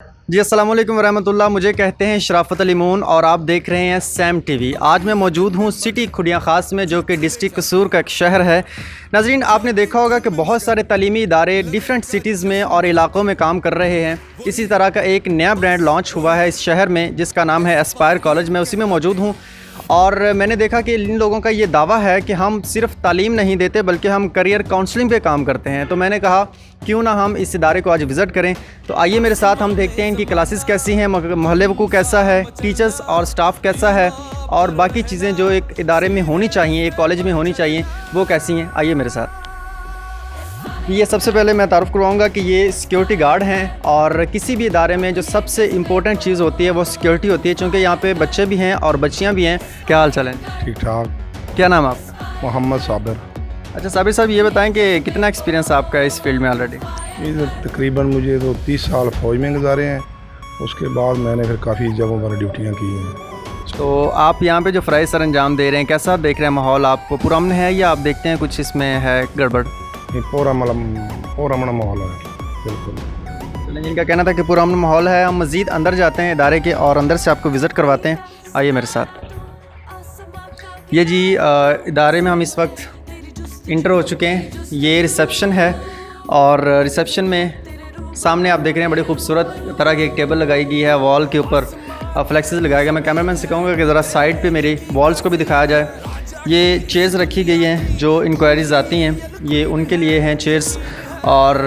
जी अस्सलाम वालेकुम वरहमतुल्लाह। मुझे कहते हैं शराफत अली मून और आप देख रहे हैं सैम टीवी। आज मैं मौजूद हूँ सिटी खुडिया ख़ास में, जो कि डिस्ट्रिक्ट कसूर का एक शहर है। नाज़रीन, आपने देखा होगा कि बहुत सारे तालीमी इदारे डिफरेंट सिटीज़ में और इलाक़ों में काम कर रहे हैं। इसी तरह का एक नया ब्रांड लॉन्च हुआ है इस शहर में, जिसका नाम है एस्पायर कॉलेज। मैं उसी में मौजूद हूँ और मैंने देखा कि इन लोगों का ये दावा है कि हम सिर्फ तालीम नहीं देते बल्कि हम करियर काउंसलिंग पे काम करते हैं। तो मैंने कहा क्यों ना हम इस इदारे को आज विज़िट करें। तो आइए मेरे साथ, हम देखते हैं इनकी क्लासेस कैसी हैं, मोहल्ले को कैसा है, टीचर्स और स्टाफ कैसा है, और बाकी चीज़ें जो एक इदारे में होनी चाहिए, एक कॉलेज में होनी चाहिए, वो कैसी हैं। आइए मेरे साथ। ये सबसे पहले मैं तारुफ़ करवाऊँगा कि ये सिक्योरिटी गार्ड हैं, और किसी भी इदारे में जो सबसे इम्पोर्टेंट चीज़ होती है वो सिक्योरिटी होती है, चूँकि यहाँ पे बच्चे भी हैं और बच्चियाँ भी हैं। क्या हाल चाल है? ठीक ठाक। क्या नाम है आपका? मोहम्मद साबिर। अच्छा साबिर साहब, ये बताएं कि कितना एक्सपीरियंस आपका है इस फील्ड में ऑलरेडी? इधर तकरीबन मुझे तो 30 साल फ़ौज में गुजारे हैं। उसके बाद मैंने फिर काफ़ी जगहों पर ड्यूटियाँ की हैं। तो आप यहाँ पे जो फ़राइज़ सर अंजाम दे रहे हैं, कैसा देख रहे हैं माहौल? आपको पुरअमन है या आप देखते हैं कुछ इसमें है गड़बड़? ये पूरा अमन माहौल है, बिल्कुल। तो जिनका कहना था कि पुरअमन माहौल है। हम मज़ीद अंदर जाते हैं इदारे के और अंदर से आपको विज़िट करवाते हैं। आइए मेरे साथ। ये जी इदारे में हम इस वक्त इंटर हो चुके हैं। ये रिसेप्शन है और रिसेप्शन में सामने आप देख रहे हैं बड़ी खूबसूरत तरह की एक टेबल लगाई गई है। वॉल के ऊपर फ्लेक्सेस लगाया गया। मैं कैमरामैन से कहूँगा कि ज़रा साइड पे मेरी वॉल्स को भी दिखाया जाए। ये चेयर्स रखी गई हैं जो इंक्वायरीज़ आती हैं, ये उनके लिए हैं चेयर्स। और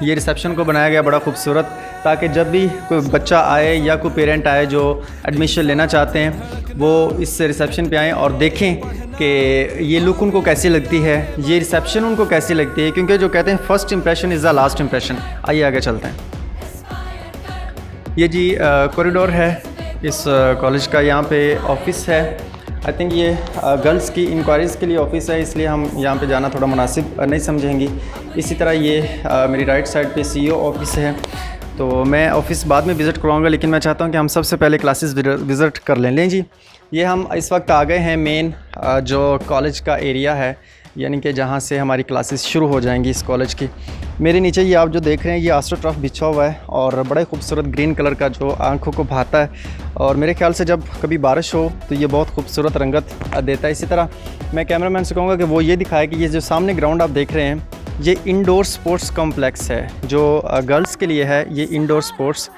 ये रिसेप्शन को बनाया गया बड़ा खूबसूरत, ताकि जब भी कोई बच्चा आए या कोई पेरेंट आए जो एडमिशन लेना चाहते हैं, वो इस रिसेप्शन पे आएँ और देखें कि ये लुक उनको कैसी लगती है, ये रिसेप्शन उनको कैसी लगती है। क्योंकि जो कहते हैं first impression is the last impression. आइए आगे चलते हैं। ये जी कॉरिडोर है इस कॉलेज का। यहाँ पे ऑफिस है। आई थिंक ये गर्ल्स की इंक्वायरीज़ के लिए ऑफिस है, इसलिए हम यहाँ पे जाना थोड़ा मुनासिब नहीं समझेंगी। इसी तरह ये मेरी राइट साइड पे CEO ऑफिस है। तो मैं ऑफिस बाद में विज़िट करवाऊँगा, लेकिन मैं चाहता हूँ कि हम सबसे पहले क्लासेस विज़िट कर लें जी। ये हम इस वक्त आ गए हैं मेन जो कॉलेज का एरिया है, यानी कि जहाँ से हमारी क्लासेस शुरू हो जाएंगी इस कॉलेज की। मेरे नीचे ये आप जो देख रहे हैं, ये आस्ट्रोटर्फ बिछा हुआ है और बड़ा खूबसूरत ग्रीन कलर का, जो आंखों को भाता है। और मेरे ख्याल से जब कभी बारिश हो तो ये बहुत खूबसूरत रंगत देता है। इसी तरह मैं कैमरामैन से कहूँगा कि वो ये दिखाए कि ये जो सामने ग्राउंड आप देख रहे हैं, ये इंडोर स्पोर्ट्स कॉम्प्लेक्स है, जो गर्ल्स के लिए है। ये इंडोर स्पोर्ट्स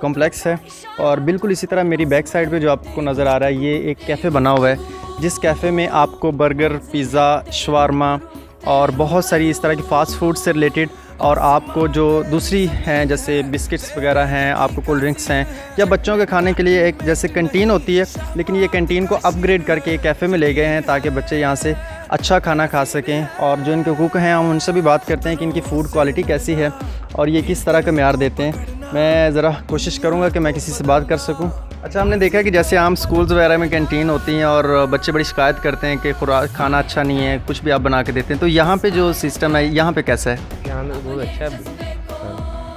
कॉम्प्लेक्स है। और बिल्कुल इसी तरह मेरी बैक साइड पे जो आपको नज़र आ रहा है, ये एक कैफ़े बना हुआ है, जिस कैफ़े में आपको बर्गर, पिज़्ज़ा, शवारमा और बहुत सारी इस तरह की फ़ास्ट फूड से रिलेटेड, और आपको जो दूसरी हैं जैसे बिस्किट्स वगैरह हैं, आपको कोल्ड ड्रिंक्स हैं, या बच्चों के खाने के लिए एक जैसे कैंटीन होती है, लेकिन ये कैंटीन को अपग्रेड करके कैफ़े में ले गए हैं ताकि बच्चे यहाँ से अच्छा खाना खा सकें। और जो इनके कुक हैं, हम उनसे भी बात करते हैं कि इनकी फ़ूड क्वालिटी कैसी है और ये किस तरह का म्यार देते हैं। मैं ज़रा कोशिश करूँगा कि मैं किसी से बात कर सकूँ। अच्छा, हमने देखा कि जैसे आम स्कूल्स वगैरह में कैंटीन होती हैं और बच्चे बड़ी शिकायत करते हैं कि खुराक खाना अच्छा नहीं है, कुछ भी आप बना के देते हैं, तो यहाँ पे जो सिस्टम है यहाँ पे कैसा है? यहाँ बहुत अच्छा है।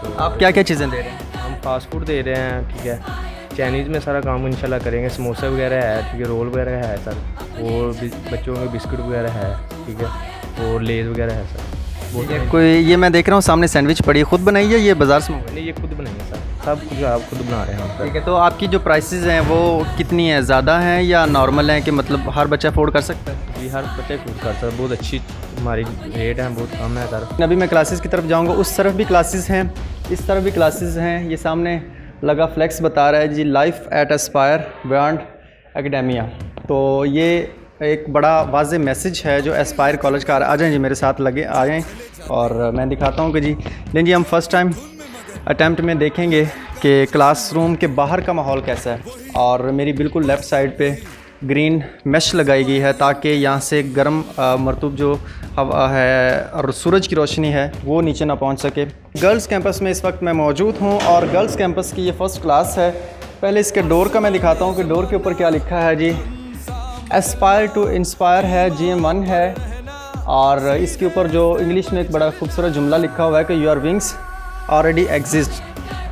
तो आप क्या क्या चीज़ें दे रहे हैं? हम फास्ट फूड दे रहे हैं, ठीक है। चाइनीज़ में सारा काम इंशाल्लाह करेंगे। समोसे वगैरह है, ठीक है। रोल वगैरह है सर, और बच्चों के बिस्किट वगैरह है, ठीक है। और लेज़ वगैरह है सर। कोई ये मैं देख रहा हूँ सामने सैंडविच पड़ी है, खुद बनाई है ये बाज़ार से? नहीं, ये खुद बनाएंगे सर, सब कुछ आप खुद बना रहे हैं हम। ठीक है। तो आपकी जो प्राइसेस हैं वो कितनी है? ज़्यादा हैं या नॉर्मल हैं कि मतलब हर बच्चा अफोर्ड कर सकता है? जी, हर बच्चे खुद कर सकते हैं। बहुत अच्छी हमारी रेट है, बहुत कम है सर। अभी मैं क्लासेस की तरफ जाऊँगा। उस तरफ भी क्लासेस हैं, इस तरफ भी क्लासेस हैं। ये सामने लगा फ्लैक्स बता रहा है जी, life at Aspire beyond academia. तो ये एक बड़ा वाज़े मैसेज है जो एस्पायर कॉलेज का। आ जाएँ जी मेरे साथ, लगे आ जाएँ और मैं दिखाता हूँ कि जी नहीं जी, हम फ़र्स्ट टाइम अटैम्प्ट में देखेंगे कि क्लासरूम के बाहर का माहौल कैसा है। और मेरी बिल्कुल लेफ़्ट साइड पे ग्रीन मैश लगाई गई है ताकि यहाँ से गर्म मरतूब जो हवा है और सूरज की रोशनी है वो नीचे ना पहुँच सके। गर्ल्स कैंपस में इस वक्त मैं मौजूद हूँ और गर्ल्स कैंपस की ये फ़र्स्ट क्लास है। पहले इसके डोर का मैं दिखाता हूँ कि डोर के ऊपर क्या लिखा है जी। एस्पायर टू इंस्पायर है, GM1 है। और इसके ऊपर जो इंग्लिश में एक बड़ा खूबसूरत जुमला लिखा हुआ है कि योर विंग्स ऑलरेडी एग्जिस्ट।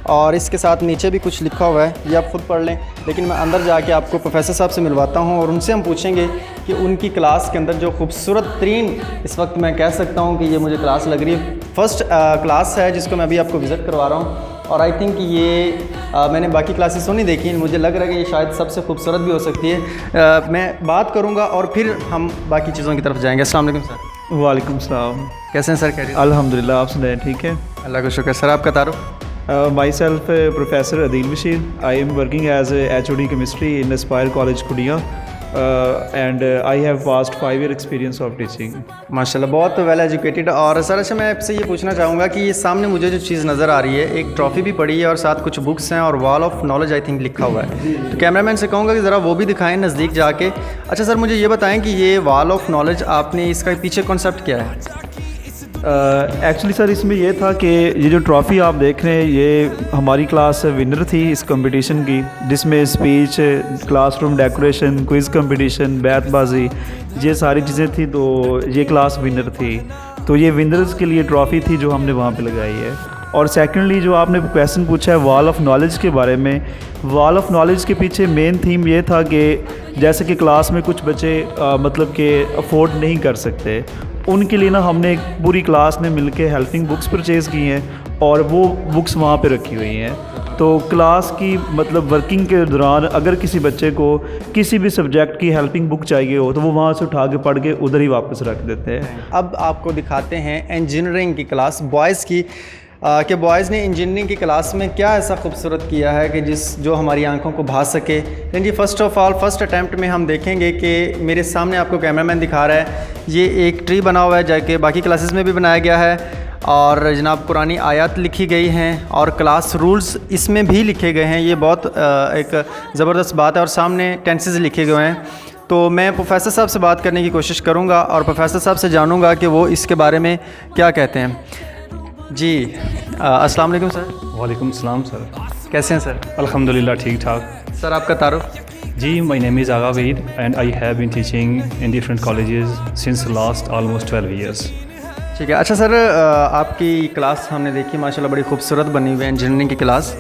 और इसके साथ नीचे भी कुछ लिखा हुआ है, ये आप खुद पढ़ लें। लेकिन मैं अंदर जाके आपको प्रोफेसर साहब से मिलवाता हूँ और उनसे हम पूछेंगे कि उनकी क्लास के अंदर जो खूबसूरत तरीन, इस वक्त मैं कह सकता हूँ कि ये मुझे क्लास लग रही है, फर्स्ट क्लास है जिसको मैं अभी आपको विज़िट करवा रहा हूँ। और आई थिंक ये मैंने बाकी क्लासेस तो नहीं देखी, मुझे लग रहा है कि ये शायद सबसे खूबसूरत भी हो सकती है। मैं बात करूँगा और फिर हम बाकी चीज़ों की तरफ जाएंगे। अस्सलाम वालेकुम सर। वालेकुम सलाम। कैसे हैं सर? खैरियत? अल्हम्दुलिल्लाह, आप सुनाएं? ठीक है, अल्लाह का शुक्र। सर आपका तारुफ? Myself professor Adeel Bashir. I am working as HOD chemistry in Aspire college Khudiya and I have past 5 year experience of teaching. माशाल्लाह, बहुत वेल एजुकेटेड। और सर अच्छा, मैं आपसे ये पूछना चाहूँगा कि ये सामने मुझे जो चीज़ नज़र आ रही है, एक ट्रॉफ़ी भी पड़ी है और साथ कुछ बुक्स हैं और wall of knowledge I think लिखा हुआ है। तो कैमरामैन से कहूँगा कि ज़रा वो भी दिखाएं नज़दीक जाके। अच्छा सर, मुझे ये बताएं कि ये वॉल ऑफ नॉलेज आपने इसका पीछे कॉन्सेप्ट क्या है? एक्चुअली सर इसमें ये था कि ये जो ट्रॉफ़ी आप देख रहे हैं ये हमारी क्लास विनर थी इस कंपटीशन की, जिसमें speech, classroom decoration, quiz competition, बैतबाजी, ये सारी चीज़ें थी। तो ये क्लास विनर थी, तो ये विनर्स के लिए ट्रॉफ़ी थी जो हमने वहाँ पे लगाई है। और सेकेंडली जो आपने क्वेश्चन पूछा है वॉल ऑफ नॉलेज के बारे में, वॉल ऑफ नॉलेज के पीछे मेन थीम ये था कि जैसे कि क्लास में कुछ बच्चे मतलब कि अफोर्ड नहीं कर सकते, उनके लिए ना हमने पूरी क्लास ने मिलके हेल्पिंग बुक्स परचेज़ की हैं और वो बुक्स वहाँ पे रखी हुई हैं। तो क्लास की मतलब वर्किंग के दौरान अगर किसी बच्चे को किसी भी सब्जेक्ट की हेल्पिंग बुक चाहिए हो तो वो वहाँ से उठा के पढ़ के उधर ही वापस रख देते हैं। अब आपको दिखाते हैं इंजीनियरिंग की क्लास बॉयज़ की, कि बॉयज़ ने इंजीनियरिंग की क्लास में क्या ऐसा खूबसूरत किया है कि जो हमारी आंखों को भा सके। लेकिन जी first of all first attempt में हम देखेंगे कि मेरे सामने आपको कैमरामैन दिखा रहा है, ये एक ट्री बना हुआ है जाके बाकी क्लासेस में भी बनाया गया है और जनाब कुरानी आयत लिखी गई हैं और क्लास रूल्स इसमें भी लिखे गए हैं। ये बहुत एक ज़बरदस्त बात है और सामने टेंसेस लिखे गए हैं। तो मैं प्रोफेसर साहब से बात करने की कोशिश करूँगा और प्रोफेसर साहब से जानूँगा कि वो इसके बारे में क्या कहते हैं। जी अस्सलाम वालेकुम सर। वालेकुम सलाम सर। कैसे हैं सर? अल्हम्दुलिल्लाह ठीक ठाक। सर आपका तारुफ? जी, my name is Agha Waheed and I have been teaching in different colleges since last almost 12 years। ठीक है। अच्छा सर, आपकी क्लास हमने देखी माशाल्लाह बड़ी खूबसूरत बनी हुई है इंजीनियरिंग की क्लास।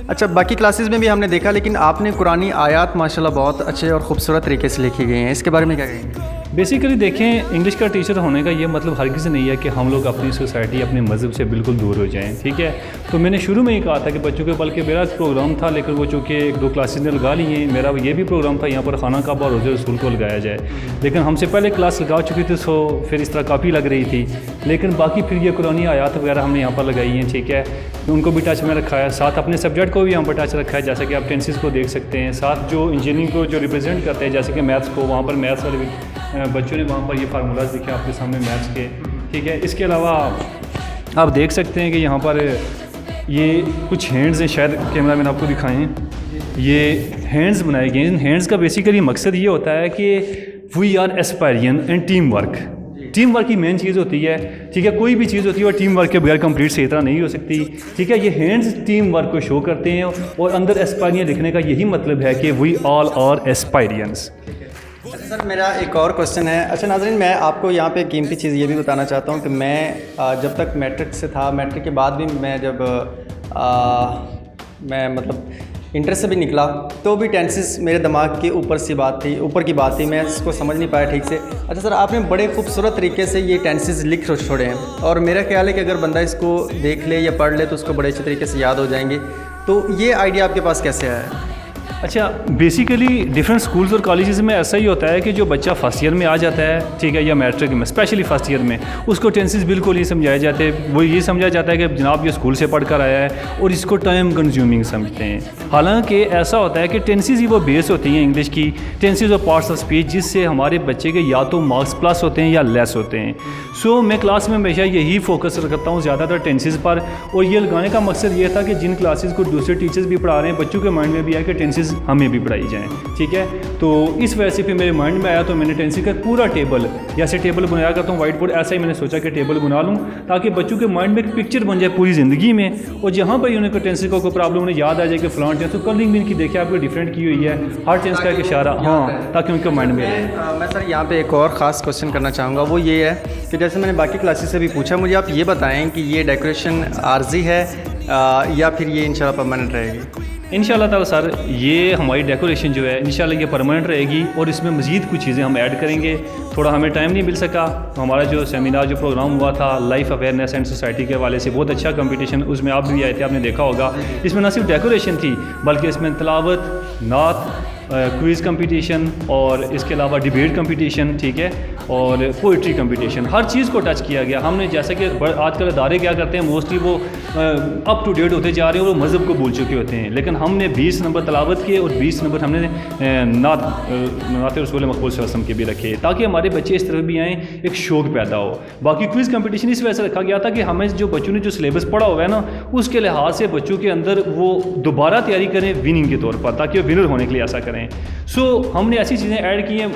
अच्छा बाकी क्लासेस में भी हमने देखा, लेकिन आपने कुरानी आयत माशाल्लाह बहुत अच्छे और ख़ूबसूरत तरीके से लिखी गई हैं, इसके बारे में क्या कहेंगे? बेसिकली देखें, इंग्लिश का टीचर होने का ये मतलब हरगिज़ नहीं है कि हम लोग अपनी सोसाइटी अपने मज़हब से बिल्कुल दूर हो जाएं, ठीक है। तो मैंने शुरू में ही कहा था कि बच्चों के, बल्कि मेरा प्रोग्राम था लेकिन वो चूँकि 1-2 क्लासेस ने लगा ली हैं, मेरा ये भी प्रोग्राम था यहाँ पर खाना काबा और रोज़े रसूल को लगाया जाए, लेकिन हमसे पहले क्लास लगा चुकी थी, सो फिर इस तरह काफ़ी लग रही थी। लेकिन बाकी फिर ये कुरानी आयत वगैरह हमने यहाँ पर लगाई हैं, ठीक है, उनको भी टच में रखा है, साथ अपने सब्जेक्ट को भी यहाँ पर टच रखा है, जैसे कि आप टेंसेस को देख सकते हैं, साथ जो इंजीनियरिंग को जो रिप्रेजेंट करते हैं जैसे कि मैथ्स को, वहाँ पर मैथ्स वाले बच्चों ने वहाँ पर ये फार्मूलाज लिखे आपके सामने मैथ्स के, ठीक है। इसके अलावा आप देख सकते हैं कि यहाँ पर ये कुछ हैंड्स हैं, शायद कैमरा मैन आपको दिखाएं, ये हैंड्स बनाए गए हैं। इन हैंड्स का बेसिकली मकसद ये होता है कि we are aspirian and team work. Team work की मेन चीज़ होती है, ठीक है, कोई भी चीज़ होती है और टीम वर्क के बगैर कंप्लीट सही तरह नहीं हो सकती, ठीक है। ये हैंड्स टीम वर्क को शो करते हैं और अंदर एस्पायरियन लिखने का यही मतलब है कि वी ऑल आर एस्पायरियंस। सर मेरा एक और क्वेश्चन है। अच्छा नाज़रीन, मैं आपको यहाँ पे कीमती चीज़ ये भी बताना चाहता हूँ कि मैं जब तक मैट्रिक से था, मैट्रिक के बाद भी मैं जब मैं मतलब इंटर से भी निकला तो भी टेंसेस मेरे दिमाग के ऊपर की बात थी, मैं इसको समझ नहीं पाया ठीक से। अच्छा सर, आपने बड़े खूबसूरत तरीके से ये टेंसेस लिख छोड़े हैं और मेरा ख्याल है कि अगर बंदा इसको देख ले या पढ़ ले तो उसको बड़े अच्छे तरीके से याद हो जाएंगे। तो ये आइडिया आपके पास कैसे आया है? अच्छा, बेसिकली डिफरेंट स्कूल्स और कॉलेजेस में ऐसा ही होता है कि जो बच्चा फर्स्ट ईयर में आ जाता है, ठीक है, या मैट्रिक में स्पेशली फर्स्ट ईयर में, उसको टेंसेस बिल्कुल नहीं समझाए जाते। वो ये समझा जाता है कि जनाब ये स्कूल से पढ़ कर आया है और इसको टाइम कंज्यूमिंग समझते हैं। हालांकि ऐसा होता है कि टेंसेस ही वो बेस होती हैं इंग्लिश की, टेंसेस और पार्ट्स ऑफ स्पीच, जिससे हमारे बच्चे के या तो मार्क्स प्लस होते हैं या लेस होते हैं। सो मैं क्लास में हमेशा यही फोकस करता हूँ ज़्यादातर टेंसेस पर, और ये लगाने का मकसद ये था कि जिन क्लासेस को दूसरे टीचर्स भी पढ़ा रहे हैं, बच्चों के माइंड में भी आया कि टेंसेस हमें भी पढ़ाई जाएँ, ठीक है। तो इस वजह से फिर मेरे माइंड में आया, तो मैंने टेंसेस का पूरा टेबल, जैसे टेबल बनाया करता हूँ व्हाइट बोर्ड, ऐसा ही मैंने सोचा कि टेबल बना लूँ ताकि बच्चों के माइंड में एक पिक्चर बन जाए पूरी ज़िंदगी में, और जहाँ पर उन्हें टेंसेस का कोई प्रॉब्लम उन्हें याद आ जाए कि फलान टेंस, तो कलिंग भी इनकी देखिए आपको डिफरेंट की हुई है, हर टेंस का एक इशारा, हाँ, ताकि उनके माइंड में रहे। मैं सर यहाँ पे एक और ख़ास क्वेश्चन करना चाहूँगा, वो ये है कि जैसे मैंने बाकी क्लासेस से भी पूछा, मुझे आप ये बताएं कि ये डेकोरेशन आर्जी है या फिर ये इंशाल्लाह परमानेंट रहेगी? इंशाल्लाह ताला सर, ये हमारी डेकोरेशन जो है इंशाल्लाह ये परमानेंट रहेगी और इसमें मज़ीद कुछ चीज़ें हम ऐड करेंगे। थोड़ा हमें टाइम नहीं मिल सका। हमारा जो सेमिनार जो प्रोग्राम हुआ था लाइफ अवेयरनेस एंड सोसाइटी के हवाले से, बहुत अच्छा कंपटीशन, उसमें आप भी आए थे, आपने देखा होगा। इसमें न सिर्फ डेकोरेशन थी बल्कि इसमें तिलावत, नात, क्विज़ कंपटीशन और इसके अलावा डिबेट कंपटीशन, ठीक है, और पोइट्री कंपटीशन, हर चीज़ को टच किया गया। हमने जैसे कि आजकल अदारे क्या करते हैं, मोस्टली वो अप टू डेट होते जा रहे हैं और वो मज़हब को भूल चुके होते हैं, लेकिन हमने 20 नंबर तलावत किए और 20 नंबर हमने नात रसूल मक़बूल सल्लल्लाहु अलैहि वसल्लम के भी रखे, ताकि हमारे बच्चे इस तरह भी आएँ, एक शौक़ पैदा हो। बाकी क्विज़ कंपटीशन इस वजह से रखा गया था कि हमें जो बच्चों ने जो सिलेबस पढ़ा हुआ है ना, उसके लिहाज से बच्चों के अंदर वो दोबारा तैयारी करें विनिंग के तौर पर, ताकि वो विनर होने के लिए ऐसा करें। सो हमने ऐसी चीज़ें ऐड की हैं,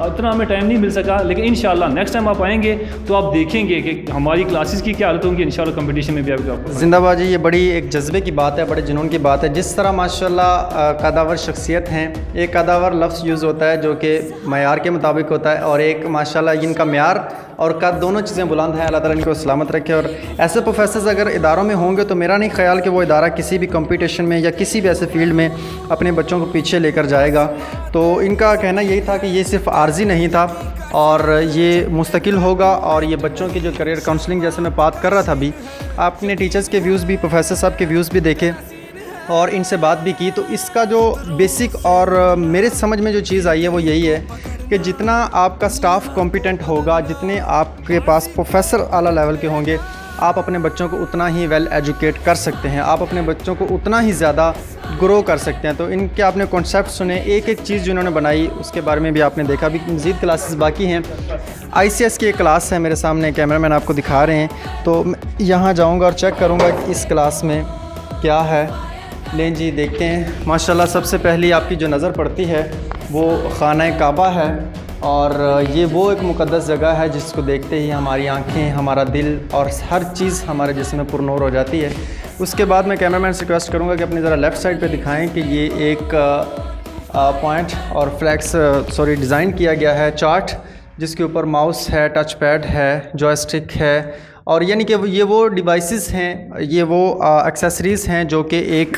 इतना हमें टाइम नहीं मिल सका, लेकिन इंशाल्लाह नेक्स्ट टाइम आप आएंगे तो आप देखेंगे कि हमारी क्लासेस की क्या हालत होंगी। इंशाल्लाह कंपटीशन में भी आपको जिंदाबाद जी, ये बड़ी एक जज्बे की बात है, बड़े जुनून की बात है। जिस तरह माशाल्लाह कदावर शख्सियत हैं, एक कदावर लफ्ज़ यूज़ होता है जो कि मयार के मुताबिक होता है, और एक माशाल्लाह इनका मयार और कद दोनों चीज़ें बुलंद हैं। अल्लाह ताला इनको सलामत रखे। और ऐसे प्रोफेसर्स अगर इदारों में होंगे तो मेरा नहीं ख्याल कि वो इदारा किसी भी कंपटीशन में या किसी भी ऐसे फील्ड में अपने बच्चों को पीछे लेकर जाएगा। तो इनका कहना यही था कि ये सिर्फ आर्जी नहीं था और ये मुस्तकिल होगा। और ये बच्चों की जो करियर काउंसलिंग, जैसे मैं बात कर रहा था अभी, आपने टीचर्स के व्यूज़ भी, प्रोफेसर साहब के व्यूज़ भी देखे और इनसे बात भी की, तो इसका जो बेसिक और मेरे समझ में जो चीज़ आई है वो यही है कि जितना आपका स्टाफ कॉम्पिटेंट होगा, जितने आपके पास प्रोफेसर आला लेवल के होंगे, आप अपने बच्चों को उतना ही वेल एजुकेट कर सकते हैं, आप अपने बच्चों को उतना ही ज़्यादा ग्रो कर सकते हैं। तो इनके आपने कॉन्सेप्ट सुने, एक एक चीज़ जो इन्होंने बनाई उसके बारे में भी आपने देखा। अभी मज़ीद क्लासेस बाकी हैं। ICS की एक क्लास है मेरे सामने, कैमरामैन आपको दिखा रहे हैं, तो यहाँ जाऊँगा और चेक करूँगा कि इस क्लास में क्या है। लें जी, देखते हैं। माशाल्लाह सबसे पहली आपकी जो नज़र पड़ती है वो खाना काबा है, और ये वो एक मुक़द्दस जगह है जिसको देखते ही हमारी आँखें, हमारा दिल और हर चीज़ हमारे जिस्म में पुरनूर हो जाती है। उसके बाद मैं कैमरामैन से रिक्वेस्ट करूँगा कि अपनी ज़रा लेफ़्ट साइड पे दिखाएं कि ये एक पॉइंट और फ्लैक्स डिज़ाइन किया गया है चार्ट, जिसके ऊपर माउस है, टच पैड है, जॉयस्टिक है, और यानी कि ये वो डिवाइसेस हैं, ये वो एक्सेसरीज़ हैं जो कि एक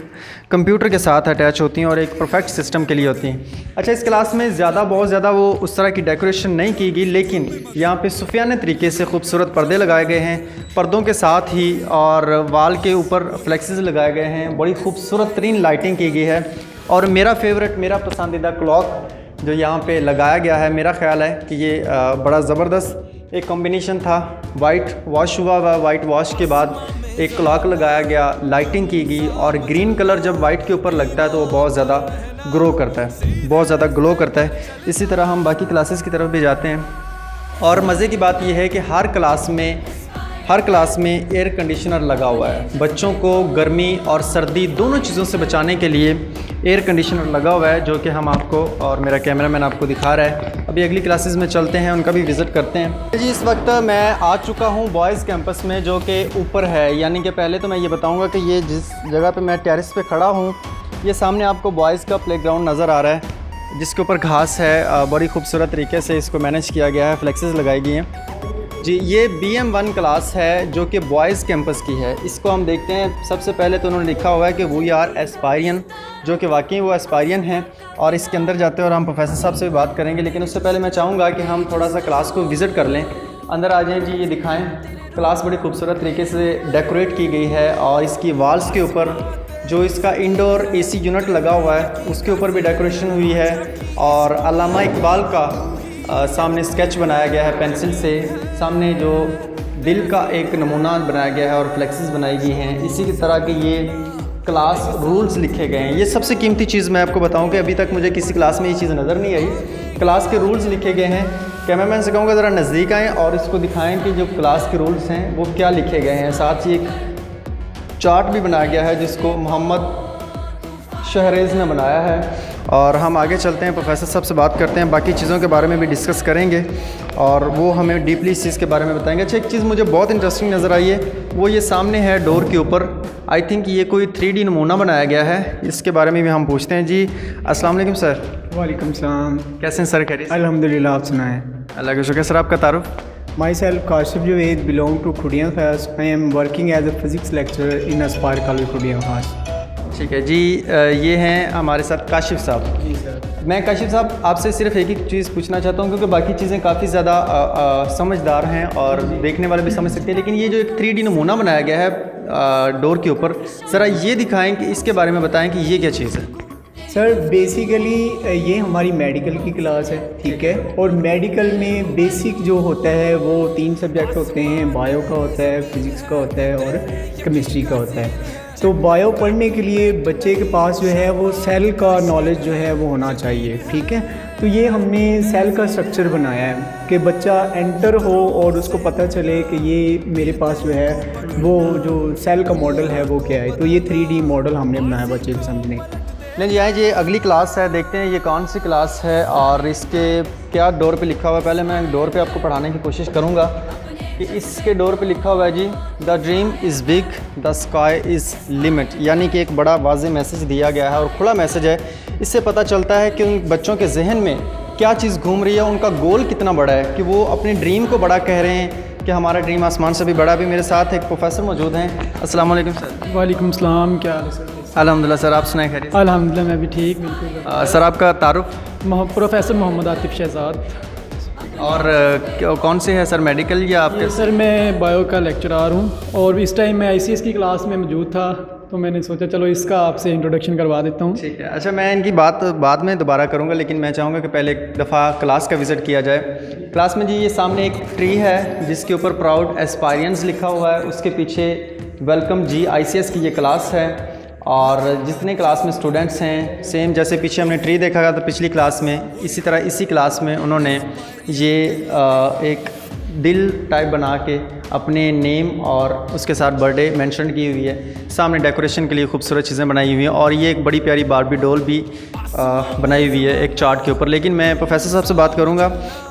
कंप्यूटर के साथ अटैच होती हैं और एक परफेक्ट सिस्टम के लिए होती हैं। अच्छा, इस क्लास में बहुत ज़्यादा वो उस तरह की डेकोरेशन नहीं की गई, लेकिन यहाँ पे सूफियाने तरीके से खूबसूरत पर्दे लगाए गए हैं, पर्दों के साथ ही और वाल के ऊपर फ्लेक्सेस लगाए गए हैं, बड़ी खूबसूरत तरीन लाइटिंग की गई है। और मेरा फेवरेट, मेरा पसंदीदा क्लॉक जो यहाँ पे लगाया गया है, मेरा ख्याल है कि ये बड़ा ज़बरदस्त एक कॉम्बिनेशन था। वाइट वॉश हुआ, वाइट वॉश के बाद एक क्लॉक लगाया गया, लाइटिंग की गई, और ग्रीन कलर जब वाइट के ऊपर लगता है तो वो बहुत ज़्यादा ग्रो करता है, बहुत ज़्यादा ग्लो करता है। इसी तरह हम बाकी क्लासेस की तरफ भी जाते हैं। और मज़े की बात यह है कि हर क्लास में एयर कंडीशनर लगा हुआ है। बच्चों को गर्मी और सर्दी दोनों चीज़ों से बचाने के लिए एयर कंडीशनर लगा हुआ है, जो कि हम आपको और मेरा कैमरामैन आपको दिखा रहा है। अभी अगली क्लासेस में चलते हैं, उनका भी विज़िट करते हैं। जी, इस वक्त मैं आ चुका हूँ बॉयज़ कैंपस में, जो कि ऊपर है। यानी कि पहले तो मैं ये बताऊँगा कि ये जिस जगह पे मैं टेरेस पे खड़ा हूँ, ये सामने आपको बॉयज़ का प्लेग्राउंड नज़र आ रहा है, जिसके ऊपर घास है। बड़ी खूबसूरत तरीके से इसको मैनेज किया गया है, फ्लेक्सेस लगाई गई हैं। जी, ये BM1 क्लास है जो कि बॉयज़ कैंपस की है। इसको हम देखते हैं। सबसे पहले तो उन्होंने लिखा हुआ है कि वी आर एस्पायरियन, जो कि वाकई वो एस्पायरियन हैं। और इसके अंदर जाते हैं और हम प्रोफेसर साहब से भी बात करेंगे, लेकिन उससे पहले मैं चाहूँगा कि हम थोड़ा सा क्लास को विज़िट कर लें। अंदर आ जाएँ जी, ये दिखाएँ। क्लास बड़ी खूबसूरत तरीके से डेकोरेट की गई है, और इसकी वाल्स के ऊपर जो इसका इंडोर AC यूनिट लगा हुआ है उसके ऊपर भी डेकोरेशन हुई है। और अल्लामा इकबाल का सामने स्केच बनाया गया है पेंसिल से, सामने जो दिल का एक नमूना बनाया गया है और फ्लेक्सेस बनाई गई हैं। इसी की तरह के ये क्लास रूल्स लिखे गए हैं। ये सबसे कीमती चीज़ मैं आपको बताऊं कि अभी तक मुझे किसी क्लास में ये चीज़ नज़र नहीं आई। क्लास के रूल्स लिखे गए हैं। कैमरामैन से कहूँगा ज़रा नज़दीक आएँ और इसको दिखाएँ कि जो क्लास के रूल्स हैं वो क्या लिखे गए हैं। साथ ही एक चार्ट भी बनाया गया है जिसको मोहम्मद शहरेज़ ने बनाया है। और हम आगे चलते हैं, प्रोफेसर साहब से बात करते हैं, बाकी चीज़ों के बारे में भी डिस्कस करेंगे और वो हमें डीपली इस चीज़ के बारे में बताएंगे। अच्छा, एक चीज़ मुझे बहुत इंटरेस्टिंग नज़र आई है, वो ये सामने है डोर के ऊपर। आई थिंक ये कोई 3D नमूना बनाया गया है, इसके बारे में भी हम पूछते हैं। जी, अस्सलाम वालेकुम सर। वालेकुम सलाम। कैसे हैं सर? खैरियत? अल्हम्दुलिल्लाह, आप सुनाएं। अल्लाह का शुक्र। सर, आपका तारुफ? Myself Kashif Javed, belong to Khudiyan Khas. I am working as a physics lecturer in Aspire college Khudiyan Khas. ठीक है जी। ये हैं हमारे साथ काशिफ साहब। जी सर। मैं काशिफ साहब आपसे सिर्फ एक ही चीज़ पूछना चाहता हूँ, क्योंकि बाकी चीज़ें काफ़ी ज़्यादा समझदार हैं और देखने वाले भी समझ सकते हैं, लेकिन ये जो एक 3D नमूना बनाया गया है डोर के ऊपर, ज़रा ये दिखाएं कि इसके बारे में बताएं कि ये क्या चीज़ है। सर बेसिकली ये हमारी मेडिकल की क्लास है, ठीक है। और मेडिकल में बेसिक जो होता है वो 3 सब्जेक्ट होते हैं, बायो का होता है, फिज़िक्स का होता है और केमिस्ट्री का होता है। तो बायो पढ़ने के लिए बच्चे के पास जो है वो सेल का नॉलेज जो है वो होना चाहिए, ठीक है। तो ये हमने सेल का स्ट्रक्चर बनाया है कि बच्चा एंटर हो और उसको पता चले कि ये मेरे पास जो है वो जो सेल का मॉडल है वो क्या है। तो ये 3D मॉडल हमने बनाया बच्चे के सामने। नहीं जी, आए ये अगली क्लास है, देखते हैं ये कौन सी क्लास है और इसके क्या डोर पे लिखा हुआ है। पहले मैं डोर पे आपको पढ़ाने की कोशिश करूँगा कि इसके डोर पे लिखा हुआ है जी, the dream is big the sky is limit, यानी कि एक बड़ा वाज़ेह मैसेज दिया गया है और खुला मैसेज है। इससे पता चलता है कि उन बच्चों के जहन में क्या चीज़ घूम रही है, उनका गोल कितना बड़ा है, कि वो अपने ड्रीम को बड़ा कह रहे हैं कि हमारा ड्रीम आसमान से भी बड़ा। अभी मेरे साथ एक प्रोफेसर मौजूद हैं। अस्सलाम वालेकुम सर। वालेकुम सलाम, क्या हाल है सर? अल्हम्दुलिल्लाह सर, आप सुनाए खैरियत? अल्हम्दुलिल्लाह मैं भी ठीक, बिल्कुल। सर आपका तारुफ? प्रोफेसर मोहम्मद आतिफ शहजाद। और कौन से है सर, मेडिकल या आपके? सर मैं बायो का लेक्चरार हूँ और इस टाइम मैं ICS की क्लास में मौजूद था, तो मैंने सोचा चलो इसका आपसे इंट्रोडक्शन करवा देता हूँ। ठीक है, अच्छा मैं इनकी बात बाद में दोबारा करूँगा, लेकिन मैं चाहूँगा कि पहले एक दफ़ा क्लास का विज़िट किया जाए। क्लास में जी ये सामने एक ट्री है जिसके ऊपर प्राउड एस्पायरेंट्स लिखा हुआ है, उसके पीछे वेलकम जी ICS की ये क्लास है। और जितने क्लास में स्टूडेंट्स हैं, सेम जैसे पीछे हमने ट्री देखा था तो पिछली क्लास में, इसी तरह इसी क्लास में उन्होंने ये एक दिल टाइप बना के अपने नेम और उसके साथ बर्थडे मेंशन की हुई है। सामने डेकोरेशन के लिए खूबसूरत चीज़ें बनाई हुई हैं और ये एक बड़ी प्यारी बारबी डॉल भी बनाई हुई है एक चार्ट के ऊपर। लेकिन मैं प्रोफेसर साहब से बात करूंगा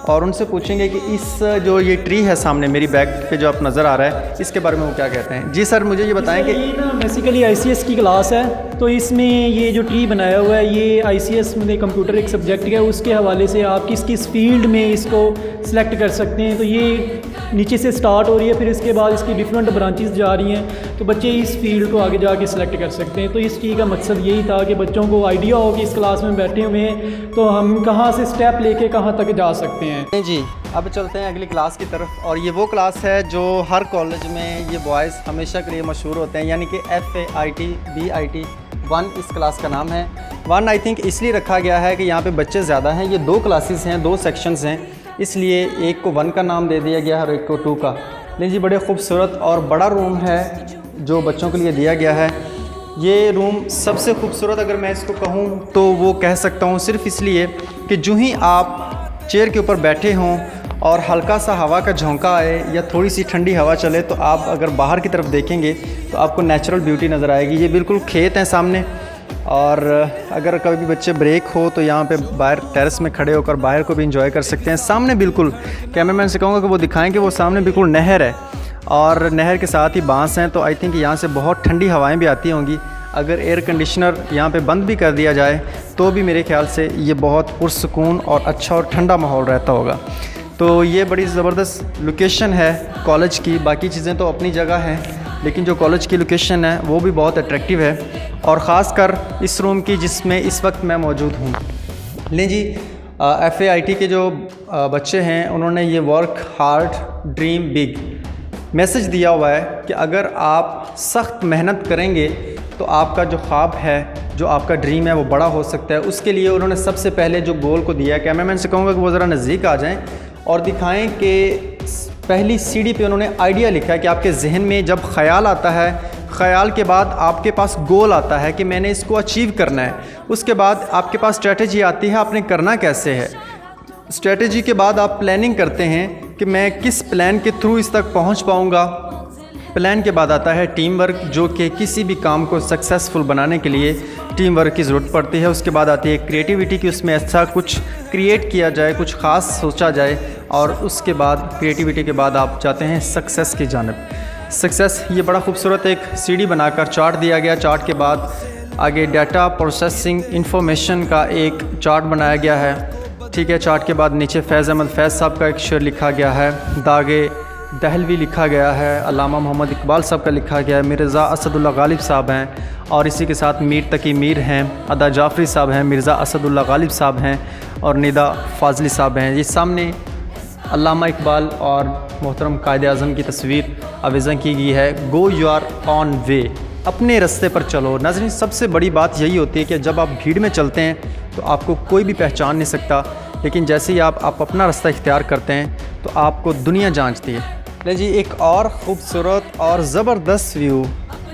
और उनसे पूछेंगे कि इस जो ये ट्री है सामने मेरी बैक पे जो आप नज़र आ रहा है, इसके बारे में वो क्या कहते हैं। जी सर, मुझे ये बताएं कि ये ना बेसिकली ICS की क्लास है, तो इसमें ये जो ट्री बनाया हुआ है ये ICS में कंप्यूटर एक सब्जेक्ट है, उसके हवाले से आप किस किस फील्ड में इसको सिलेक्ट कर सकते हैं। तो ये नीचे से स्टार्ट हो रही है, फिर इसके बाद इसकी डिफरेंट ब्रांचेस जा रही हैं, तो बच्चे इस फील्ड को आगे जाके सिलेक्ट कर सकते हैं। तो इस ट्री का मकसद यही था कि बच्चों को आइडिया हो कि इस क्लास में बैठे हुए हैं तो हम कहाँ से स्टेप लेके कहाँ तक जा सकते हैं। जी अब चलते हैं अगली क्लास की तरफ, और ये वो क्लास है जो हर कॉलेज में ये बॉयज़ हमेशा के लिए मशहूर होते हैं, यानी कि FAIT BIT 1 इस क्लास का नाम है। 1 आई थिंक इसलिए रखा गया है कि यहाँ पे बच्चे ज़्यादा हैं, ये 2 क्लासेस हैं, 2 सेक्शंस हैं, इसलिए एक को 1 का नाम दे दिया गया है और एक को 2 का। लेकिन जी बड़े खूबसूरत और बड़ा रूम है जो बच्चों के लिए दिया गया है। ये रूम सबसे खूबसूरत अगर मैं इसको कहूँ तो वो कह सकता हूँ सिर्फ इसलिए कि जो ही आप चेयर के ऊपर बैठे हों और हल्का सा हवा का झोंका आए या थोड़ी सी ठंडी हवा चले, तो आप अगर बाहर की तरफ देखेंगे तो आपको नेचुरल ब्यूटी नज़र आएगी। ये बिल्कुल खेत हैं सामने, और अगर कभी बच्चे ब्रेक हो तो यहाँ पे बाहर टेरेस में खड़े होकर बाहर को भी इंजॉय कर सकते हैं। सामने बिल्कुल कैमरामैन से कहूँगा कि वो दिखाएं कि वो सामने बिल्कुल नहर है और नहर के साथ ही बांस हैं, तो आई थिंक यहाँ से बहुत ठंडी हवाएँ भी आती होंगी। अगर एयर कंडीशनर यहाँ पे बंद भी कर दिया जाए तो भी मेरे ख्याल से ये बहुत पुरसुकून और अच्छा और ठंडा माहौल रहता होगा। तो ये बड़ी ज़बरदस्त लोकेशन है कॉलेज की। बाकी चीज़ें तो अपनी जगह हैं, लेकिन जो कॉलेज की लोकेशन है वो भी बहुत अट्रैक्टिव है, और ख़ास कर इस रूम की जिसमें इस वक्त मैं मौजूद हूँ। लें जी, FAIT के जो बच्चे हैं उन्होंने ये work hard dream big message दिया हुआ है कि अगर आप सख्त मेहनत करेंगे तो आपका जो ख्वाब है, जो आपका ड्रीम है वो बड़ा हो सकता है। उसके लिए उन्होंने सबसे पहले जो गोल को दिया है, कैमरामैन से कहूँगा कि वो ज़रा नज़दीक आ जाएं और दिखाएं कि पहली सीढ़ी पे उन्होंने आइडिया लिखा है कि आपके जहन में जब ख्याल आता है, ख्याल के बाद आपके पास गोल आता है कि मैंने इसको अचीव करना है। उसके बाद आपके पास स्ट्रेटजी आती है, आपने करना कैसे है। स्ट्रेटजी के बाद आप प्लानिंग करते हैं कि मैं किस प्लान के थ्रू इस तक पहुंच पाऊंगा। प्लान के बाद आता है टीम वर्क, जो कि किसी भी काम को सक्सेसफुल बनाने के लिए टीम वर्क की ज़रूरत पड़ती है। उसके बाद आती है क्रिएटिविटी कि उसमें ऐसा कुछ क्रिएट किया जाए, कुछ ख़ास सोचा जाए, और उसके बाद क्रिएटिविटी के बाद आप जाते हैं सक्सेस की जानिब। सक्सेस ये बड़ा खूबसूरत एक सीढ़ी बनाकर चार्ट दिया गया। चार्ट के बाद आगे डाटा प्रोसेसिंग इंफॉर्मेशन का एक चार्ट बनाया गया है, ठीक है। चार्ट के बाद नीचे फैज़ अहमद फैज़ साहब का एक शेर लिखा गया है, दागे दहलवी लिखा गया है, अल्लामा मोहम्मद इकबाल साहब का लिखा गया है, मिर्ज़ा असदुल्ला गालिब साहब हैं और इसी के साथ मीर तकी मीर हैं, अदा जाफ़री साहब हैं, मिर्ज़ा असदुल्ला गालिब साहब हैं और निदा फ़ाज़ली साहब हैं। ये सामने अल्लामा इकबाल और मोहतरम कायद आज़म की तस्वीर आवेज़न की गई है। Go you are on way, अपने रास्ते पर चलो। नाज़रीन, सबसे बड़ी बात यही होती है कि जब आप भीड़ में चलते हैं तो आपको कोई भी पहचान नहीं सकता, लेकिन जैसे ही आप अपना रास्ता इख्तियार करते हैं तो आपको दुनिया जांचती है। ले जी, एक और ख़ूबसूरत और ज़बरदस्त व्यू,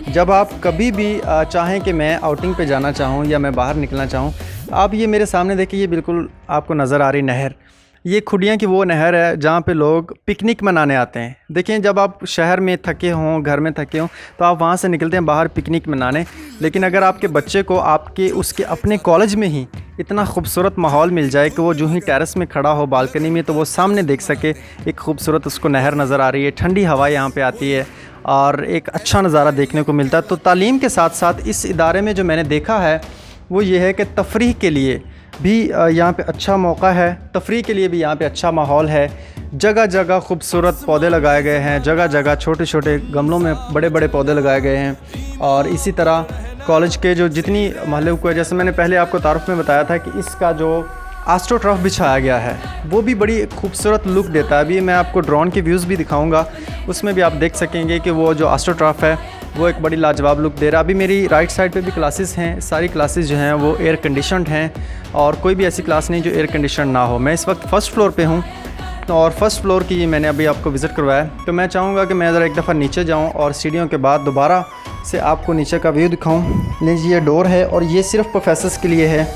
जब आप कभी भी चाहें कि मैं आउटिंग पे जाना चाहूँ या मैं बाहर निकलना चाहूँ, आप ये मेरे सामने देखिए, ये बिल्कुल आपको नज़र आ रही नहर, ये खुडियाँ की वो नहर है जहाँ पे लोग पिकनिक मनाने आते हैं। देखें, जब आप शहर में थके हों, घर में थके हों, तो आप वहाँ से निकलते हैं बाहर पिकनिक मनाने, लेकिन अगर आपके बच्चे को आपके उसके अपने कॉलेज में ही इतना खूबसूरत माहौल मिल जाए कि वो जो ही टेरेस में खड़ा हो बालकनी में, तो वो सामने देख सके एक खूबसूरत उसको नहर नज़र आ रही है, ठंडी हवा यहाँ पे आती है और एक अच्छा नज़ारा देखने को मिलता है। तो तालीम के साथ साथ इस इदारे में जो मैंने देखा है वो ये है कि तफरीह के लिए भी यहाँ पे अच्छा मौका है, तफरीह के लिए भी यहाँ पे अच्छा माहौल है। जगह जगह खूबसूरत पौधे लगाए गए हैं, जगह जगह छोटे छोटे गमलों में बड़े बड़े पौधे लगाए गए हैं। और इसी तरह कॉलेज के जो जितनी महल्ले को, जैसे मैंने पहले आपको तारुफ में बताया था कि इसका जो एस्ट्रोटर्फ बिछाया गया है वो भी बड़ी खूबसूरत लुक देता है। अभी मैं आपको ड्रोन के व्यूज़ भी दिखाऊंगा, उसमें भी आप देख सकेंगे कि वो जो एस्ट्रोटर्फ है वो एक बड़ी लाजवाब लुक दे रहा है। अभी मेरी राइट साइड पे भी क्लासेस हैं, सारी क्लासेस जो हैं वो एयर कंडीशनड हैं और कोई भी ऐसी क्लास नहीं जो एयर कंडीशन ना हो। मैं इस वक्त फ़र्स्ट फ्लोर पे हूँ और फर्स्ट फ्लोर की मैंने अभी आपको विज़िट करवाया, तो मैं चाहूँगा कि मैं ज़रा एक दफ़ा नीचे जाऊँ और सीढ़ियों के बाद दोबारा से आपको नीचे का व्यू दिखाऊँ। लीजिए, ये डोर है और ये सिर्फ प्रोफेसर्स के लिए है,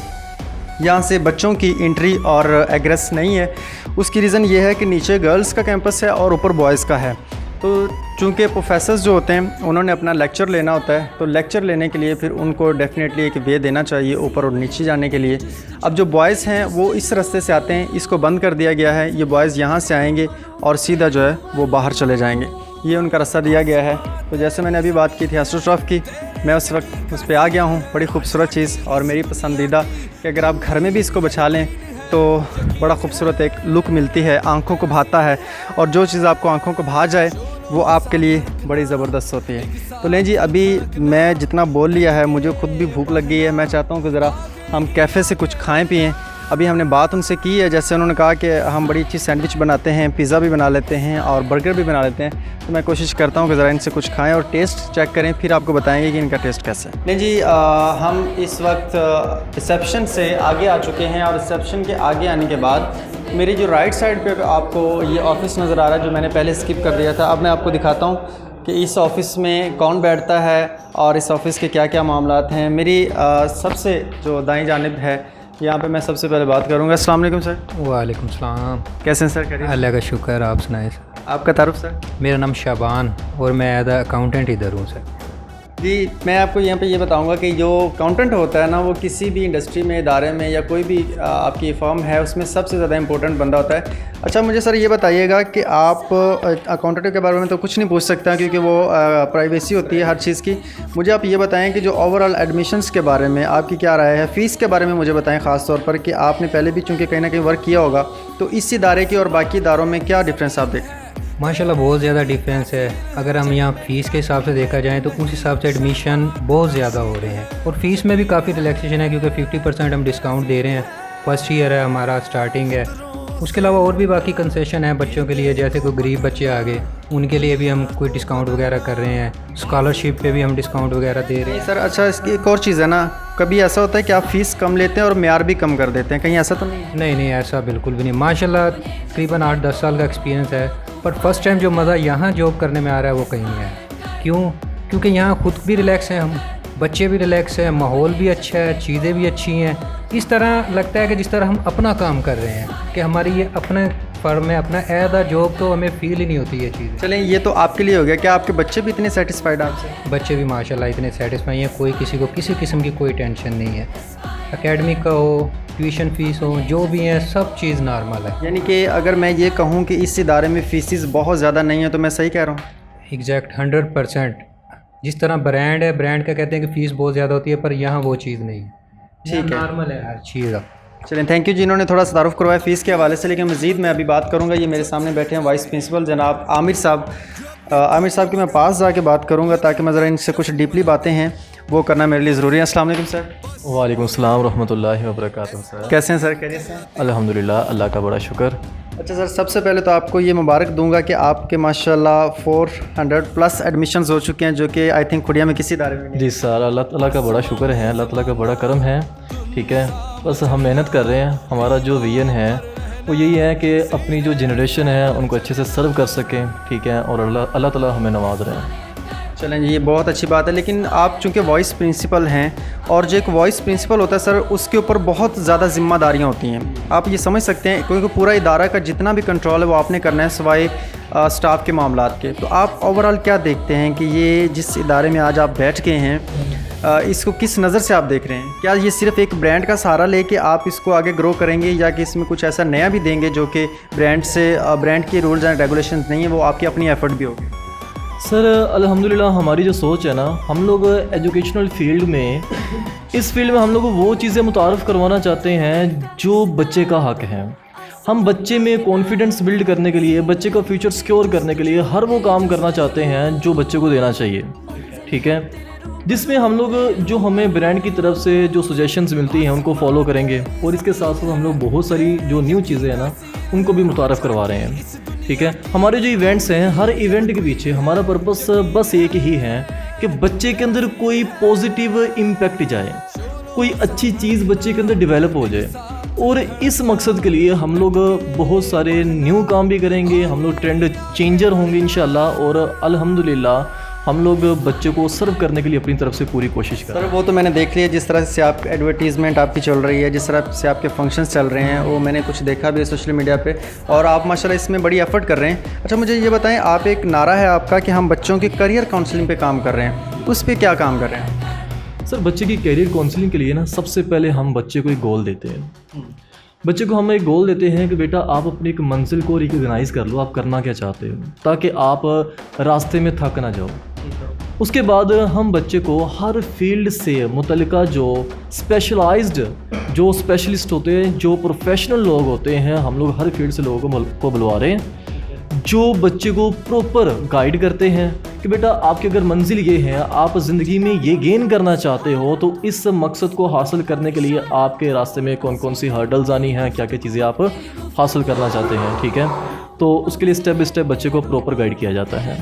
यहाँ से बच्चों की एंट्री और एग्रेस नहीं है। उसकी रीज़न ये है कि नीचे गर्ल्स का कैंपस है और ऊपर बॉयज़ का है। तो चूँकि प्रोफेसर्स जो होते हैं उन्होंने अपना लेक्चर लेना होता है, तो लेक्चर लेने के लिए फिर उनको डेफिनेटली एक वे देना चाहिए ऊपर और नीचे जाने के लिए। अब जो बॉयज़ हैं वो इस रास्ते से आते हैं, इसको बंद कर दिया गया है। ये बॉयज़ यहाँ से आएंगे और सीधा जो है वो बाहर चले जाएंगे, ये उनका रास्ता दिया गया है। तो जैसे मैंने अभी बात की थी एस्ट्रोटर्फ की, मैं उस वक्त उस पर आ गया हूँ। बड़ी खूबसूरत चीज़ और मेरी पसंदीदा कि अगर आप घर में भी इसको बचा लें तो बड़ा खूबसूरत एक लुक मिलती है, आँखों को भाता है और जो चीज़ आपको आँखों को भा जाए वो आपके लिए बड़ी ज़बरदस्त होती है। तो लें जी, अभी मैं जितना बोल लिया है, मुझे खुद भी भूख लग गई है। मैं चाहता हूँ कि ज़रा हम कैफ़े से कुछ खाएं पिएं। अभी हमने बात उनसे की है, जैसे उन्होंने कहा कि हम बड़ी अच्छी सैंडविच बनाते हैं, पिज़्ज़ा भी बना लेते हैं और बर्गर भी बना लेते हैं। तो मैं कोशिश करता हूँ कि ज़रा इनसे कुछ खाएं और टेस्ट चेक करें, फिर आपको बताएंगे कि इनका टेस्ट कैसा है। नहीं जी, हम इस वक्त रिसेप्शन से आगे आ चुके हैं और रिसेप्शन के आगे आने के बाद मेरी जो राइट साइड पे आपको ये ऑफ़िस नज़र आ रहा है जो मैंने पहले स्किप कर दिया था। अब मैं आपको दिखाता हूँ कि इस ऑफ़िस में कौन बैठता है और इस ऑफ़िस के क्या क्या मामलात हैं। मेरी सबसे जो दाईं जानिब है, यहाँ पे मैं सबसे पहले बात करूँगा। अस्सलाम वालेकुम सर। वालेकुम सलाम। कैसे हैं सर? करिए। अल्लाह का शुक्र, आप सुनाए सर। आपका तारुफ सर? मेरा नाम शाबान और मैं एज अकाउंटेंट इधर हूँ सर। जी, मैं आपको यहाँ पे ये बताऊंगा कि जो अकाउंटेंट होता है ना, वो किसी भी इंडस्ट्री में, इदारे में या कोई भी आपकी फर्म है उसमें सबसे ज़्यादा इंपॉर्टेंट बंदा होता है। अच्छा, मुझे सर ये बताइएगा कि आप अकाउंटेंट के बारे में तो कुछ नहीं पूछ सकता क्योंकि वो प्राइवेसी होती है हर चीज़ की। मुझे आप ये बताएं कि जो ओवरऑल एडमिशन्स के बारे में आपकी क्या राय है, फ़ीस के बारे में मुझे बताएं ख़ास तौर पर कि आपने पहले भी चूँकि कहीं ना कहीं वर्क किया होगा, तो इस इदारे की और बाकी इदारों में क्या डिफरेंस आप देखें? माशाल्लाह बहुत ज़्यादा डिफरेंस है। अगर हम यहाँ फ़ीस के हिसाब से देखा जाए तो उस हिसाब से एडमिशन बहुत ज़्यादा हो रहे हैं और फ़ीस में भी काफ़ी रिलैक्सेशन है क्योंकि 50% हम डिस्काउंट दे रहे हैं। फर्स्ट ईयर है हमारा, स्टार्टिंग है। उसके अलावा और भी बाकी कंसेशन है बच्चों के लिए, जैसे कोई गरीब बच्चे आ गए उनके लिए भी हम कोई डिस्काउंट वगैरह कर रहे हैं। स्कॉलरशिप पे भी हम डिस्काउंट वगैरह दे रहे हैं सर। अच्छा, इसकी एक और चीज़ है ना, कभी ऐसा होता है कि आप फ़ीस कम लेते हैं और मेयार भी कम कर देते हैं, कहीं ऐसा तो नहीं? नहीं, ऐसा बिल्कुल भी नहीं। माशाल्लाह तकरीबन 8-10 साल का एक्सपीरियंस है, पर फर्स्ट टाइम जो मज़ा यहाँ जॉब करने में आ रहा है वो कहीं नहीं है। क्यों? क्योंकि यहाँ खुद भी रिलैक्स हैं हम, बच्चे भी रिलैक्स हैं, माहौल भी अच्छा है, चीज़ें भी अच्छी हैं। इस तरह लगता है कि जिस तरह हम अपना काम कर रहे हैं, कि हमारी ये अपने फर्म में अपना ऐदा जॉब, तो हमें फील ही नहीं होती ये चीज़। चलें, ये तो आपके लिए हो गया। क्या आपके बच्चे भी इतने सेटिस्फाइड हैं आपसे? बच्चे भी माशाल्लाह इतने सेटिस्फाई हैं, कोई किसी को किसी किस्म की कोई टेंशन नहीं है। एकेडमिक का हो, ट्यूशन फ़ीस हो, जो भी है सब चीज़ नॉर्मल है। यानी कि अगर मैं ये कहूँ कि इस इदारे में फ़ीसिस बहुत ज़्यादा नहीं है तो मैं सही कह रहा हूँ? एग्जैक्ट 100%। जिस तरह ब्रांड है, ब्रांड का कहते हैं कि फ़ीस बहुत ज़्यादा होती है, पर यहाँ वो चीज़ नहीं है। ठीक है, नॉर्मल है हर चीज़। चलें, थैंक यू जी, इन्होंने थोड़ा सा तारुफ करवाया फ़ीस के हवाले से। लेकिन मज़ीद मैं अभी बात करूँगा, ये मेरे सामने बैठे हैं वाइस प्रिंसिपल जनाब आमिर साहब। आमिर साहब की मैं पास जाके बात करूँगा ताकि मैं ज़रा इनसे कुछ डीपली बातें हैं वो करना मेरे लिए ज़रूरी है। अस्सलाम वालेकुम सर। वालेकुम अस्सलाम रहमतुल्लाहि व बरकातुहू सर। कैसे हैं सर? खैरियत से? अल्हम्दुलिल्लाह, अल्लाह का बड़ा शुक्र। अच्छा सर, सबसे पहले तो आपको ये मुबारक दूंगा कि आपके माशाल्लाह 400 प्लस एडमिशन्स हो चुके हैं, जो कि आई थिंक खुड़िया में किसी इदारे में नहीं। जी सर, अल्लाह ताला का बड़ा शुक्र है, अल्लाह ताला का बड़ा करम है। ठीक है, बस हम मेहनत कर रहे हैं। हमारा जो विजन है वो यही है कि अपनी जो जनरेशन है उनको अच्छे से सर्व कर सकें। ठीक है, और अल्लाह ताला हमें नवाज रहे हैं। चलें जी, ये बहुत अच्छी बात है। लेकिन आप चूँकि वॉइस प्रिंसिपल हैं, और जो एक वॉइस प्रिंसिपल होता है सर, उसके ऊपर बहुत ज़्यादा ज़िम्मेदारियाँ होती हैं। आप ये समझ सकते हैं, क्योंकि पूरा इदारा का जितना भी कंट्रोल है वो आपने करना है, सिवाय स्टाफ के मामलात के। तो आप ओवरऑल क्या देखते हैं कि ये जिस इदारे में आज आप बैठ गए हैं, इसको किस नज़र से आप देख रहे हैं? क्या ये सिर्फ़ एक ब्रांड का सहारा लेके आप इसको आगे ग्रो करेंगे, या कि इसमें कुछ ऐसा नया भी देंगे जो कि ब्रांड के रूल्स एंड रेगुलेशंस नहीं है, वो आपकी अपनी एफ़र्ट भी होगी? सर अल्हम्दुलिल्लाह, हमारी जो सोच है ना, हम लोग एजुकेशनल फील्ड में, इस फील्ड में हम लोग वो चीज़ें मुतारफ़ करवाना चाहते हैं जो बच्चे का हक़ है। हम बच्चे में कॉन्फिडेंस बिल्ड करने के लिए, बच्चे का फ्यूचर सिक्योर करने के लिए हर वो काम करना चाहते हैं जो बच्चे को देना चाहिए। ठीक है, जिसमें हम लोग जो हमें ब्रांड की तरफ से जो सजेशंस मिलती हैं उनको फॉलो करेंगे, और इसके साथ साथ हम लोग बहुत सारी जो न्यू चीज़ें हैं ना उनको भी मुतारफ़ करवा रहे हैं। ठीक है, हमारे जो इवेंट्स हैं, हर इवेंट के पीछे हमारा पर्पस बस एक ही है कि बच्चे के अंदर कोई पॉजिटिव इम्पैक्ट जाए, कोई अच्छी चीज़ बच्चे के अंदर डेवलप हो जाए। और इस मकसद के लिए हम लोग बहुत सारे न्यू काम भी करेंगे, हम लोग ट्रेंड चेंजर होंगे इंशाल्लाह, और अल्हम्दुलिल्लाह हम लोग बच्चे को सर्व करने के लिए अपनी तरफ से पूरी कोशिश करें। सर वो तो मैंने देख लिया, जिस तरह से आप एडवर्टीज़मेंट आपकी चल रही है, जिस तरह से आपके फंक्शंस चल रहे हैं, वो मैंने कुछ देखा भी है सोशल मीडिया पे, और आप माशाल्लाह इसमें बड़ी एफ़र्ट कर रहे हैं। अच्छा, मुझे ये बताएं, आप एक नारा है आपका कि हम बच्चों की करियर काउंसलिंग पे काम कर रहे हैं, उस पर क्या काम कर रहे हैं? सर बच्चे की करियर काउंसलिंग के लिए ना, सबसे पहले हम बच्चे को एक गोल देते हैं। बच्चे को हम एक गोल देते हैं कि बेटा आप अपनी एक मंजिल को रिकॉग्नाइज़ कर लो, आप करना क्या चाहते हो, ताकि आप रास्ते में थक ना जाओ। उसके बाद हम बच्चे को हर फील्ड से मुतल्लिका जो स्पेशलाइज्ड, जो स्पेशलिस्ट होते हैं, जो प्रोफेशनल लोग होते हैं, हम लोग हर फील्ड से लोगों को बुलवा रहे हैं, जो बच्चे को प्रॉपर गाइड करते हैं कि बेटा आपकी अगर मंजिल ये है, आप ज़िंदगी में ये गेन करना चाहते हो, तो इस मकसद को हासिल करने के लिए आपके रास्ते में कौन कौन सी हर्डल्स आनी हैं, क्या क्या चीज़ें आप हासिल करना चाहते हैं। ठीक है, तो उसके लिए स्टेप बाय स्टेप बच्चे को प्रॉपर गाइड किया जाता है।